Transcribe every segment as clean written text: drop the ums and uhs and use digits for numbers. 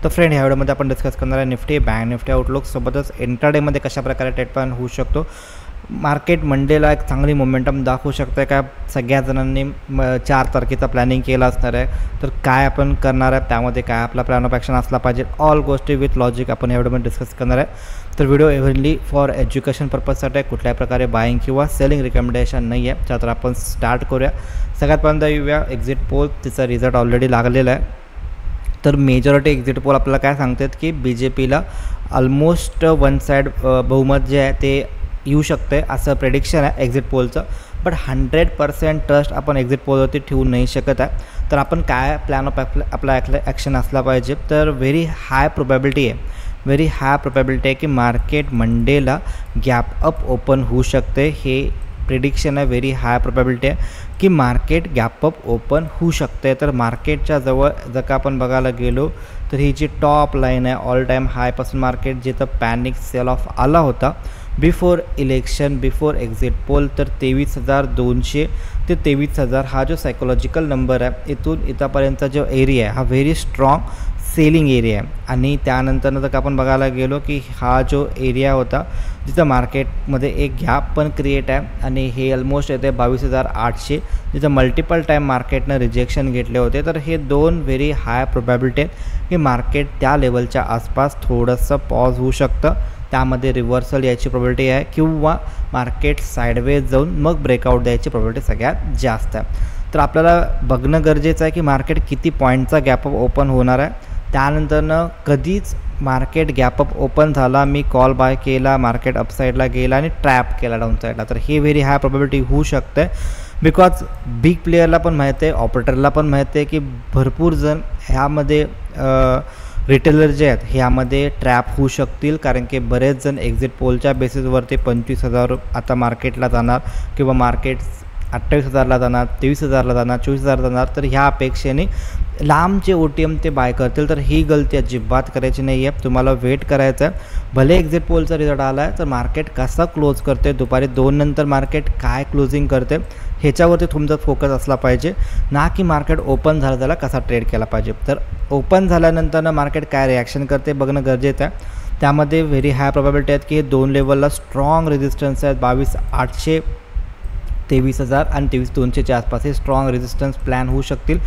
तर फ्रेंड, ह्या व्हिडिओमध्ये आपण डिस्कस करणार आहे निफ्टी, बँक निफ्टी, आउटलुक सोबतच इंट्राडेमध्ये कशाप्रकारे ट्रेड प्लॅन होऊ शकतो. मार्केट मंडेला एक चांगली मोमेंटम दाखवू शकते का. सगळ्या जणांनी 4 तारखेचा प्लॅनिंग केला असणार आहे, तर काय आपण करणार आहे, त्यामध्ये काय आपला प्लॅन ऑफ ॲक्शन असला पाहिजे. ऑल गोष्टी विथ लॉजिक आपण या व्हिडिओमध्ये डिस्कस करणार आहे. तर व्हिडिओ एव्हनली फॉर एज्युकेशन पर्पजसाठी आहे, कुठल्याही प्रकारे बाईंग किंवा सेलिंग रिकमेंडेशन नाही आहे. तर आपण स्टार्ट करूया. सगळ्यात पहिल्यांदा येऊया एक्झिट पोल. तिचा रिझल्ट ऑलरेडी लागलेला आहे. तर मेजॉरिटी एक्झिट पोल आपल्याला काय सांगतात की BJPला ऑलमोस्ट वन साईड बहुमत जे आहे ते येऊ शकते असं प्रेडिक्शन आहे एक्झिट पोलचं. बट 100% ट्रस्ट आपण एक्झिट पोलवरती ठेवू नाही शकत आहे. तर आपण काय प्लॅन ऑफ आपला ॲक्शन असला पाहिजे. तर व्हेरी हाय प्रोबॅबिलिटी आहे की मार्केट मंडेला गॅप अप ओपन होऊ शकते. हे प्रेडिक्शन आहे. व्हेरी हाय प्रोबॅबिलिटी आहे की मार्केट गॅप अप ओपन होऊ शकते. तर मार्केटच्या जवळ जर का आपण बघायला गेलो तर ही जी टॉप लाईन आहे ऑल टाईम हायपासून मार्केट जिथं पॅनिक सेल ऑफ आला होता before election, before exit poll, तर 23,200 ते 23,000 हा जो सायकोलॉजिकल नंबर आहे, इथून इथंपर्यंतचा जो एरिया आहे हा व्हेरी स्ट्रॉंग सेलिंग एरिया आहे. आणि त्यानंतर जर आपण बघायला गेलो की हा जो एरिया होता जिथं मार्केटमध्ये एक गॅप पण क्रिएट आहे आणि हे ऑलमोस्ट येते 22,800 जिथं मल्टिपल टाईम मार्केटनं रिजेक्शन घेतले होते. तर हे दोन व्हेरी हाय प्रोबॅबिलिटी आहेत की मार्केट त्या लेवलच्या आसपास थोडंसं पॉज होऊ शकतं. त्यामध्ये रिव्हर्सल यायची प्रोबॅबिलिटी आहे किंवा मार्केट साईडवेज जाऊन मग ब्रेकआउट द्यायची प्रोबॅबिलिटी सगळ्यात जास्त आहे. तर आपल्याला बघणं गरजेचं आहे की मार्केट किती पॉईंटचा गॅपअप ओपन होणार आहे. त्यानंतरनं कधीच मार्केट गॅपअप ओपन झाला, मी कॉल बाय केला, मार्केट अपसाईडला गेला आणि ट्रॅप केला डाऊन साईडला, तर हे व्हेरी हाय प्रोबॅबिलिटी होऊ शकते. बिकॉज बिग प्लेयरला पण माहिती आहे, ऑपरेटरला पण माहिती आहे की भरपूर जण ह्यामध्ये रिटेलर जे आहेत ह्यामध्ये ट्रॅप होऊ शकतील. कारण की बरेच जण एक्झिट पोलच्या बेसिसवरती 25,000 आता मार्केटला जाणार किंवा मार्केट 28,000ला जाणार, 23,000ला जाणार, 24,000ला जाणार. तर ह्या अपेक्षेने लांबचे OTM ते बाय करतील. तर ही गलती अजिबात करायची नाही आहे. तुम्हाला वेट करायचं आहे. भले एक्झिट पोलचा रिझल्ट आला आहे तर मार्केट कसा क्लोज करते, दुपारी 2 नंतर मार्केट काय क्लोजिंग करते ह्याच्यावरती तुमचा फोकस असला पाहिजे, ना की मार्केट ओपन झालं त्याला कसा ट्रेड केला पाहिजे. तर ओपन झाल्यानंतरनं मार्केट काय रिॲक्शन करते बघणं गरजेचं आहे. त्यामध्ये व्हेरी हाय प्रोबॅबिलिटी आहेत की हे 2 लेवलला स्ट्रॉंग रेजिस्टन्स आहेत. 22,800, 23,000 आणि 23,200च्या आसपास हे स्ट्रॉंग रेजिस्टन्स प्लॅन होऊ शकतील.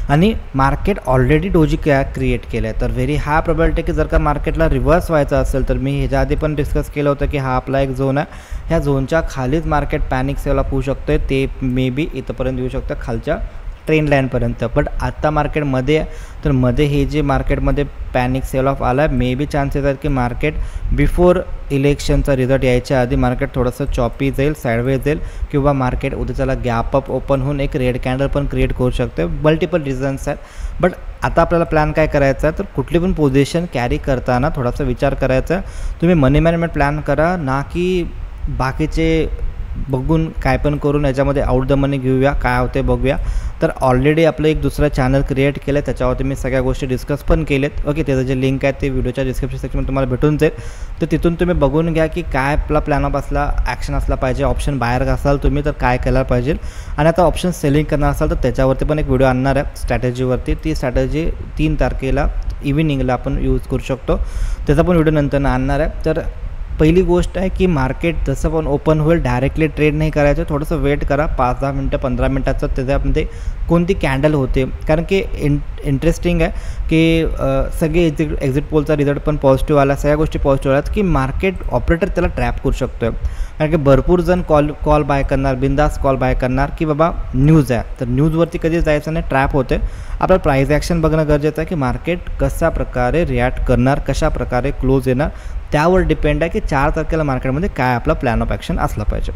आणि मार्केट ऑलरेडी डोजी क्रिएट केलं आहे. तर व्हेरी हाय प्रोबॅबिलिटी की जर का मार्केटला रिव्हर्स व्हायचं असेल तर मी ह्याच्या आधी पण डिस्कस केलं होतं की हा आपला एक झोन आहे, ह्या झोनच्या खालीच मार्केट पॅनिक सेल ऑफ होऊ शकतं. ते मे बी इथंपर्यंत येऊ शकतं खालच्या ट्रेंड लाईनपर्यंत. बट आत्ता मार्केटमध्ये आहे तर मध्ये हे जे मार्केटमध्ये पॅनिक सेल ऑफ आला आहे, मे बी चान्सेस आहेत की मार्केट बिफोर इलेक्शनचा रिझल्ट यायच्या आधी मार्केट थोडंसं चॉपी जाईल, साईडवेज जाईल किंवा मार्केट उद्याच्याला गॅप अप ओपन होऊन एक रेड कॅन्डल पण क्रिएट करू शकते. मल्टिपल रिझन्स आहेत. बट आता आपल्याला प्लॅन काय करायचा आहे, तर कुठली पण पोझिशन कॅरी करताना थोडासा विचार करायचा आहे. तुम्ही मनी मॅनेजमेंट प्लॅन करा, ना की बाकीचे बघून काय पण करून याच्यामध्ये आउट द मनी घेऊया, काय होते बघूया. तर ऑलरेडी आपलं एक दुसरं चॅनल क्रिएट केलं आहे, त्याच्यावरती मी सगळ्या गोष्टी डिस्कस पण केलेत. ओके, त्याचं जे लिंक आहे ते व्हिडिओच्या डिस्क्रिप्शन सेक्शनमध्ये तुम्हाला भेटून जाईल. तर तिथून तुम्ही बघून घ्या की काय आपला प्लॅन ऑफ असला ॲक्शन असला पाहिजे. ऑप्शन बाहेर असाल तुम्ही तर काय केलं पाहिजे, आणि आता ऑप्शन सेलिंग करणार असाल तर त्याच्यावरती पण एक व्हिडिओ आणणार आहे स्ट्रॅटेजीवरती. ती स्ट्रॅटेजी 3 तारखेला इव्हिनिंगला आपण यूज करू शकतो, त्याचा पण व्हिडिओ नंतर आणणार आहे. तर पहिली गोष्ट आहे की मार्केट जसं पण ओपन होईल डायरेक्टली ट्रेड नाही करायचं, थोडंसं वेट करा 5-10 मिनटं 15 मिनटाचं त्याच्यामध्ये कोणती कॅन्डल होते. कारण की इंटरेस्टिंग आहे की सगळे एक्झिट पोलचा रिझल्ट पण पॉझिटिव्ह आला, सगळ्या गोष्टी पॉझिटिव्ह आल्यात की मार्केट ऑपरेटर त्याला ट्रॅप करू शकतो आहे. कारण की भरपूर जण कॉल बाय करणार, बिंदास कॉल बाय करणार की बाबा न्यूज आहे, तर न्यूजवरती कधी जायचं नाही, ट्रॅप होते. आपल्याला प्राईस ॲक्शन बघणं गरजेचं आहे की मार्केट कशा प्रकारे रिॲक्ट करणार, कशा प्रकारे क्लोज येणार, त्यावर डिपेंड आहे की 4 तारखेला मार्केटमध्ये काय आपला प्लॅन ऑफ ॲक्शन असला पाहिजे.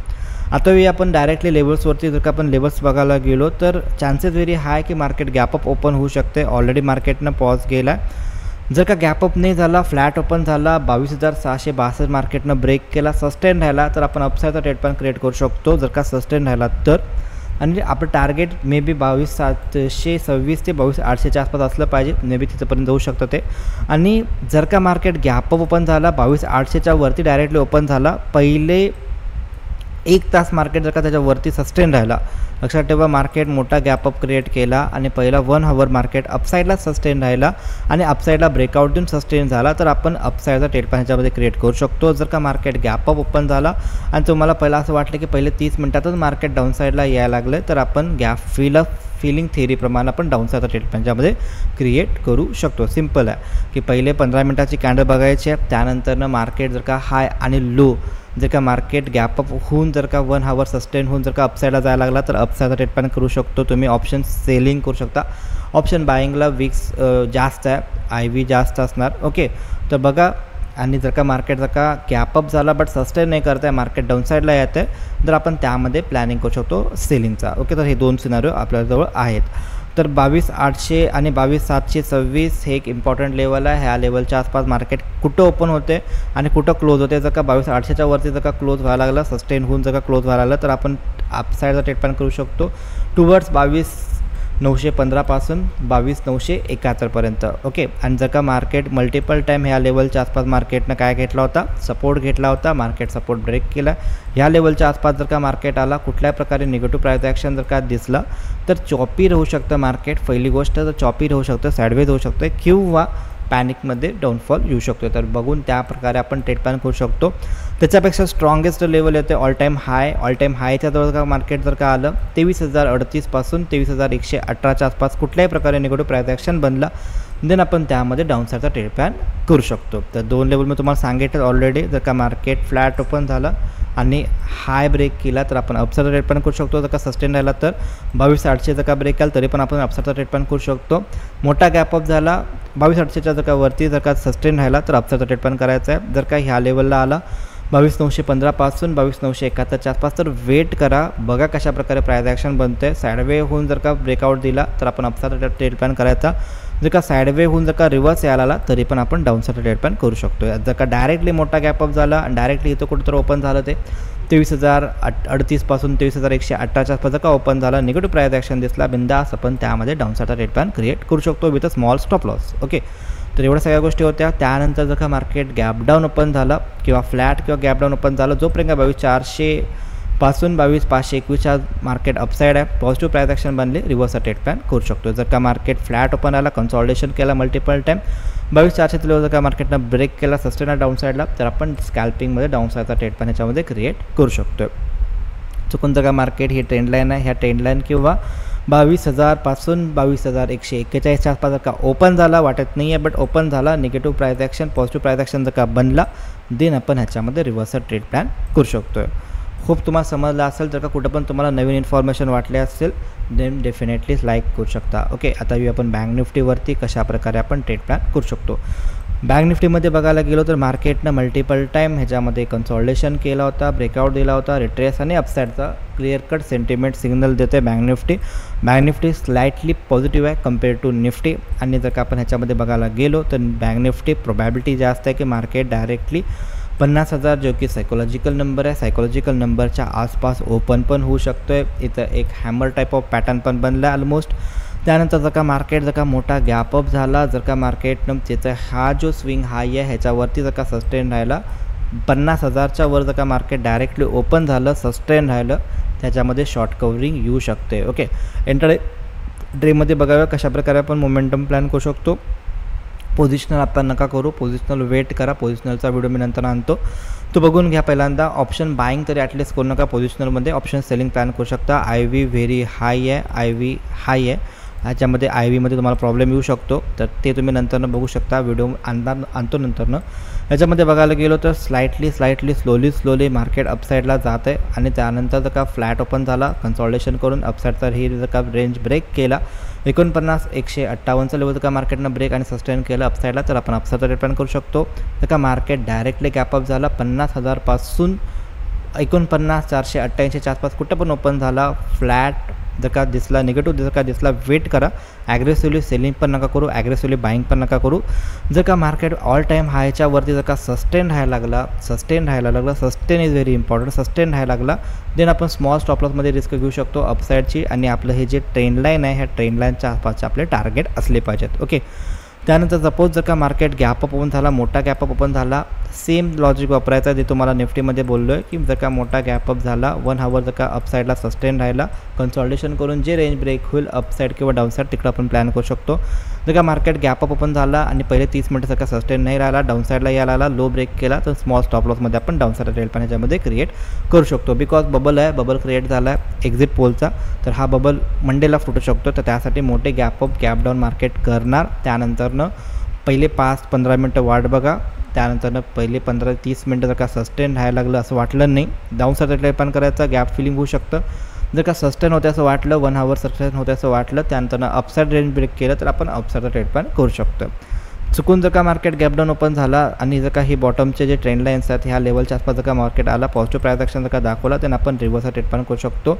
आता आपण डायरेक्टली लेवल्सवरती जर का आपण लेवल्स बघायला गेलो तर चान्सेस व्हेरी हाय की मार्केट गॅपअप ओपन होऊ शकते. ऑलरेडी मार्केटनं पॉज गेला आहे. जर का गॅपअप नाही झाला, फ्लॅट ओपन झाला, 22,662 मार्केटनं ब्रेक केला, सस्टेन राहिला तर आपण अपसाईडचा ट्रेड पण क्रिएट करू शकतो. जर का सस्टेन राहिला तर, आणि आपलं टार्गेट मे बी 22,726 ते 22,800च्या आसपास असलं पाहिजे, मे बी तिथंपर्यंत जाऊ शकतं ते. आणि जर का मार्केट गॅपअप ओपन झाला, 22,800च्या वरती डायरेक्टली ओपन झाला, पहिले 1 तास मार्केट जर का त्याच्यावरती सस्टेन राहिला, लक्षात ठेवा मार्केट मोठा गॅप अप क्रिएट केला आणि पहिला 1 आवर मार्केट अपसाईडला सस्टेन राहिला आणि अपसाईडला ब्रेकआउट देऊन सस्टेन झाला, तर आपण अपसाईडचा ट्रेड प्लॅन ह्याच्यामध्ये क्रिएट करू शकतो. जर का मार्केट गॅप अप ओपन झाला आणि तुम्हाला पहिला असं वाटलं की पहिले 30 मिनिटातच मार्केट डाऊन साईडला यायला लागलं, तर आपण गॅप फिलिंग थेअरीप्रमाणे आपण डाऊन साईडचा ट्रेड प्लॅन ह्याच्यामध्ये क्रिएट करू शकतो. सिम्पल आहे की पहिले 15 मिनिटाची कॅन्डल बघायची आहे, त्यानंतरनं मार्केट जर का हाय आणि लो जर का मार्केट गॅप अप होऊन जर का 1 आवर सस्टेन होऊन जर का अपसाईडला जायला लागला, तर अपसाईडचा ट्रेड प्लॅन करू शकतो. तुम्ही ऑप्शन सेलिंग करू शकता. ऑप्शन बाईंगला विक्स जास्त आहे, IV जास्त असणार. ओके, तर बघा. आणि जर का मार्केट जर का गॅप अप झाला बट सस्टेन नाही करत आहे, मार्केट डाऊन साईडला येत आहे, तर आपण त्यामध्ये प्लॅनिंग करू शकतो सेलिंगचा. ओके, तर हे 2 सिनारिओ आपल्याजवळ आहेत. तर 22,800 आणि 22,726 हे एक इम्पॉर्टंट लेवल आहे. ह्या लेवलच्या आसपास मार्केट कुठं ओपन होते आणि कुठं क्लोज होते. जर का 22,800च्या वरती जर का क्लोज व्हायला लागला, सस्टेन होऊन जर का क्लोज व्हायला लागला, तर आपण अपसाईडचा ट्रेड प्लॅन करू शकतो टुवर्ड्स 22,915 पासून 22,971 पर्यंत. ओके, आणि जर का मार्केट मल्टिपल टाईम ह्या लेवलच्या आसपास मार्केटनं काय घेतला होता, सपोर्ट घेतला होता, मार्केट सपोर्ट ब्रेक केला. ह्या लेवलच्या आसपास जर का मार्केट आला, कुठल्याही प्रकारे निगेटिव्ह प्राइस ॲक्शन जर का दिसला, तर चॉपी राहू शकतं मार्केट. पहिली गोष्ट तर चॉपी राहू शकतं, साईडवेज होऊ शकतं किंवा पॅनिकमध्ये डाऊनफॉल येऊ शकतो. तर बघून त्या प्रकारे आपण ट्रेड प्लॅन करू शकतो. त्याच्यापेक्षा स्ट्रॉंगेस्ट लेवल येते ऑल टाईम हायच्या जवळ का मार्केट जर का आलं 23,038 पासून 23,118च्या आसपास कुठल्याही प्रकारे निगेटिव्ह प्राइस ॲक्शन बनला, देन आपण त्यामध्ये डाऊनसाईडचा ट्रेड प्लॅन करू शकतो. तर 2 लेवल मी तुम्हाला सांगितलं ऑलरेडी. जर का मार्केट फ्लॅट ओपन झाला आणि हाय ब्रेक केला, तर आपण अपसाईडचा ट्रेड प्लॅन करू शकतो. जर का सस्टेन राहिला तर 22,800 जर का ब्रेक आला, तरी पण आपण अपसाईडचा ट्रेड प्लॅन करू शकतो. मोठा गॅप अप झाला 22,800च्या जर का वरती जर का सस्टेन राहिला, तर अपसाईडचा ट्रेड प्लॅन करायचा आहे. जर का ह्या लेवलला आला 22,915 पासून 22,971च्या आसपास, तर वेट करा, बघा कशा प्रकारे प्राइस ॲक्शन बनते. साईडवे होऊन जर का ब्रेकआउट दिला, तर आपण अपसाईडचा ट्रेड प्लॅन करायचा. जर का साईडवे होऊन जर का रिव्हर्स यायला आला, तरी पण आपण डाऊनसाईडचा ट्रेड प्लॅन करू शकतो. जर का डायरेक्टली मोठा गॅप अप झाला आणि डायरेक्टली इथं कुठंतरी ओपन झालं, ते 23,038 पासून 23,118च्या आसपास जर का ओपन झाला, निगेटिव्ह प्राइस ॲक्शन दिसला, बिंदास आपण त्यामध्ये डाऊनसाईडचा ट्रेड प्लॅन क्रिएट करू शकतो with a small stop loss. Okay, तर एवढ्या सगळ्या गोष्टी होत्या. त्यानंतर जर का मार्केट गॅप डाऊन ओपन झालं किंवा फ्लॅट किंवा गॅप डाऊन ओपन झालं, जोपर्यंत 22,400 पासून 22,521च्या मार्केट अपसाईड आहे, पॉझिटिव्ह प्राइस ॲक्शन बनले, रिव्हर्सचा ट्रेड प्लॅन करू शकतो. जर का मार्केट फ्लॅट ओपन आला, कन्सॉलिडेशन केला मल्टिपल टाईम, 22,400 लेवल जर का मार्केटनं ब्रेक केला सस्टेन डाऊन साईडला, तर आपण स्कॅल्पिंगमध्ये डाऊन साईडचा ट्रेड प्लॅन ह्याच्यामध्ये क्रिएट करू शकतो. चुकून जर का मार्केट ही ट्रेंड लाईन आहे, ह्या ट्रेंड लाईन किंवा 22,000 पासून 22,141च्या आसपास जर का ओपन झाला, वाटत नाही आहे बट ओपन झाला, negative price action positive price action जर का बनला, देन आपण ह्याच्यामध्ये रिव्हर्सचा ट्रेड प्लॅन करू शकतो. खूप तुम्हाला समजलं असेल. जर का कुठं पण तुम्हाला नवीन इन्फॉर्मेशन वाटले असेल, देन डेफिनेटली लाईक करू शकता. ओके, आता आपण बँक निफ्टीवरती कशाप्रकारे आपण ट्रेड प्लॅन करू शकतो. बँक निफ्टीमध्ये बघायला गेलो तर मार्केटनं मल्टिपल टाईम ह्याच्यामध्ये कन्सॉलिडेशन केला होता, ब्रेकआउट दिला होता, रिट्रेस आणि अपसाईडचा क्लिअर कट सेंटिमेंट सिग्नल देते बँक निफ्टी स्लाइटली पॉझिटिव्ह आहे कम्पेअर टू निफ्टी. आणि जर का आपण ह्याच्यामध्ये बघायला गेलो तर बँक निफ्टी प्रोबॅबिलिटी जास्त आहे की मार्केट डायरेक्टली 50,000 जो की सायकोलॉजिकल नंबर आहे, सायकोलॉजिकल नंबरच्या आसपास ओपन पण होऊ शकतो आहे. इथं एक हॅमर टाईप ऑफ पॅटर्न पण बनला आहे ऑलमोस्ट. त्यानंतर जर का मार्केट जर का मोठा गॅप अप झाला, जर का मार्केटनं त्याचा हा जो स्विंग हाय आहे ह्याच्यावरती जर का सस्टेन राहिला, 50,000च्या वर जर का मार्केट डायरेक्टली ओपन झालं, सस्टेन राहिलं, त्याच्यामध्ये शॉर्ट कव्हरिंग येऊ शकते. ओके, एंट्रीमध्ये बघाव्या कशाप्रकारे आपण मोमेंटम प्लॅन करू शकतो. पोझिशनल आता नका करू, पोझिशनल वेट करा, पोझिशनलचा व्हिडिओ मी नंतर आणतो, तो बघून घ्या. पहिल्यांदा ऑप्शन बाईंग तरी ॲटलिस्ट करू नका, पोझिशनलमध्ये ऑप्शन सेलिंग प्लॅन करू शकता. IV व्हेरी हाय आहे, IV हाय आहे, ह्याच्यामध्ये IVमध्ये तुम्हाला प्रॉब्लेम येऊ शकतो, तर ते तुम्ही नंतरनं बघू शकता, व्हिडिओ आणतो नंतरनं. ह्याच्यामध्ये बघायला गेलो तर स्लाइटली स्लोली मार्केट अपसाईडला जात आहे. आणि त्यानंतर जर का फ्लॅट ओपन झाला, कन्सॉलिडेशन करून अपसाईडचा ही जर का रेंज ब्रेक केला, 49,158चा लेवल जर का मार्केटनं ब्रेक आणि सस्टेन केलं अपसाईडला, तर आपण अपसाईडचा ट्रेड प्लॅन करू शकतो. जर का मार्केट डायरेक्टली गॅपअप झाला 50,000 पासून 49,488च्या आसपास कुठं पण ओपन झाला, फ्लॅट जर का दिसला, निगेटिव्ह जर का दिसला, वेट करा. ॲग्रेसिव्हली सेलिंग पण नका करू, ॲग्रेसिव्हली बाईंग पण नका करू. जर का मार्केट ऑल टाईम हायच्या वरती जर का सस्टेन राहायला लागला, sustain is very important, sustain राहायला लागला, देन आपण स्मॉल स्टॉप लॉसमध्ये रिस्क घेऊ शकतो अपसाईडची. आणि आपलं हे जे ट्रेंड लाईन आहे, ह्या ट्रेंड लाईनच्या आसपासचे आपले टार्गेट असले पाहिजेत. ओके, त्यानंतर सपोज जर का मार्केट गॅपअप ओपन झाला, मोठा गॅपअप ओपन झाला, सेम लॉजिक वापरायचं आहे जे तुम्हाला निफ्टीमध्ये बोललो आहे, की जर का मोठा गॅप अप झाला 1 आवर जर का अपसाईडला सस्टेन राहिला, कन्सॉलिडेशन करून जे रेंज ब्रेक होईल अपसाईड किंवा डाऊनसाईड तिकडं आपण प्लॅन करू शकतो. जर का मार्केट गॅप अप ओपन झाला आणि पहिले 30 मिनिटं जर का सस्टेन नाही राहिला, डाऊनसाईडला यायला आला, लो ब्रेक केला, तर स्मॉल स्टॉप लॉसमध्ये आपण डाऊनसाईड ट्रेड पण ह्याच्यामध्ये क्रिएट करू शकतो. बिकॉज बबल आहे, बबल क्रिएट झाला आहे एक्झिट पोलचा, तर हा बबल मंडेला फुटू शकतो. तर त्यासाठी मोठे gap up gap down market करणार. त्यानंतरनं पहिले 5-15 मिनटं वाट बघा, त्यानंतरनं पहिले 15-30 मिनटं जर का सस्टेन राहायला लागलं असं वाटलं नाही, डाऊनसाईड ट्रेड पण करायचा, गॅप फिलिंग होऊ शकतं. जर का सस्टेन होते असं वाटलं, 1 आवर सस्टेन होते असं वाटलं, त्यानंतरनं अपसाईड रेंज ब्रेक केलं तर आपण अपसाईडचा ट्रेड पण करू शकतो. चुकून जर का मार्केट गॅप डाऊन ओपन झाला आणि जर का ही बॉटमचे जे ट्रेंड लाईन्स आहेत ह्या लेवलच्या आसपास जर का मार्केट आला, पॉझिटिव्ह प्राइस ॲक्शन जर का दाखवला, तर आपण रिव्हर्सचा ट्रेड पण करू शकतो.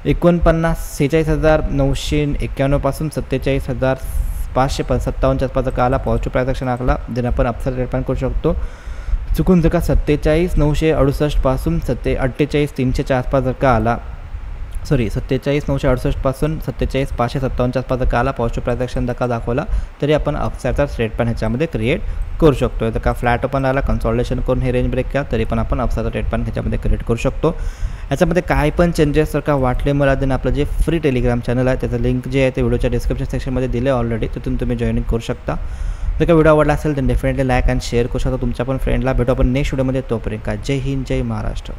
46,991 पासून 47,557च्या आसपास जर का आला, पॉझिटिव्ह प्राइस ॲक्शन आखला, तर आपण अपसाईड ट्रेड पण करू शकतो. चुकून जर का 47,968 पासून 48,300च्या आसपास जर का आला, 47,968 पासून 47,557च्या आसपास जर का आला, पॉझिटिव्ह प्राइस ॲक्शन जर का दाखवला, तरी आपण अपसाईडचा ट्रेड पण ह्याच्यामध्ये क्रिएट करू शकतो. जर का फ्लॅट ओपन आला, कन्सॉलिडेशन करून हे रेंज ब्रेक केला, तरी पण आपण अपसाईडचा ट्रेड पण ह्याच्यामध्ये क्रिएट करू शकतो. याच्यामध्ये काय पण चेंजेस जर का वाटले मला, देणं आपलं जे फ्री टेलिग्राम चॅनल आहे त्याचं लिंक जे आहे ते व्हिडिओच्या डिस्क्रिप्शन सेक्शनमध्ये दिलं आहे ऑलरेडी, तिथून तुम्ही जॉईनिंग करू शकता. जर का व्हिडिओ आवडला असेल तर डेफिनेटली लाईक अँड शेअर करू शकता तुमच्या पण फ्रेंडला. भेटू आपण नेक्स्ट व्हिडिओमध्ये. तोपर्यंत जय हिंद, जय महाराष्ट्र.